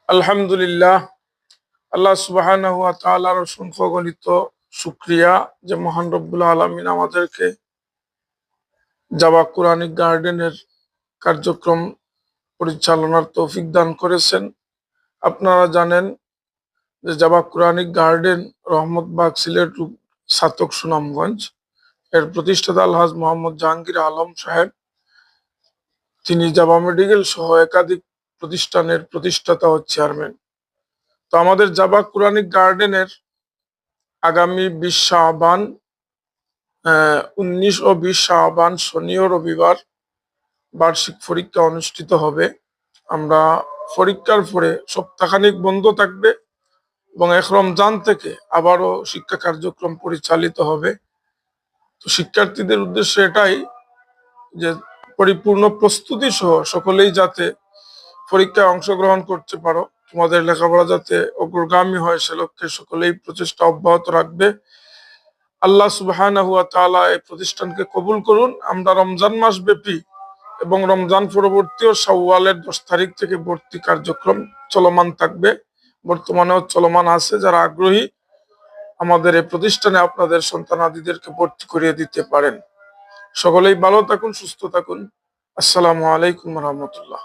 আলহামদুলিল্লাহ, আল্লাহ সুবহানাহু ওয়া তাআলার অসংখ্য গণিত শুকরিয়া যে মহান রব্বুল আলামিন আমাদেরকে জাবা কুরআনিক গার্ডেনের কার্যক্রম পরিচালনার তৌফিক দান করেছেন। আপনারা জানেন যে জাবা কুরআনিক গার্ডেন রহমতবাগ সিলেট ছাতক সুনামগঞ্জ এর প্রতিষ্ঠাতা আলহাজ মোহাম্মদ জাহাঙ্গীর আলম সাহেব, তিনি জাবা মেডিকেল সহ একাধিক প্রতিষ্ঠানের প্রতিষ্ঠাতা ও চেয়ারম্যান। তো আমাদের জাবা কুরআনিক গার্ডেনের আগামী 20 শাবান 19 ও 20 শাবান শনি ও রবিবার বার্ষিক পরীক্ষা অনুষ্ঠিত হবে। আমরা পরীক্ষার পরে সপ্তাহখানিক বন্ধ থাকবে এবং 1 রমজান থেকে আবারও শিক্ষা কার্যক্রম পরিচালিত হবে। তো শিক্ষার্থীদের উদ্দেশ্য এটাই যে পরিপূর্ণ প্রস্তুতি সহ সকলেই যাতে পরীক্ষায় অংশগ্রহণ করতে পারো, তোমাদের লেখাপড়া যাতে অগ্রগামী হয় সে লক্ষ্যে সকলেই প্রচেষ্টা অব্যাহত রাখবে। আল্লাহ সুবহানাহু ওয়া তাআলা এই প্রতিষ্ঠানকে কবুল করুন। আমরা রমজান মাস ব্যাপী এবং রমজান পরবর্তী ও শাওয়ালের 10 তারিখ থেকে ভর্তি কার্যক্রম চলমান থাকবে, বর্তমানেও চলমান আছে। যারা আগ্রহী আমাদের এই প্রতিষ্ঠানে আপনাদের সন্তানাদিদেরকে ভর্তি করিয়ে দিতে পারেন। সকলেই ভালো থাকুন, সুস্থ থাকুন। আসসালামু আলাইকুম ওয়া রাহমাতুল্লাহ।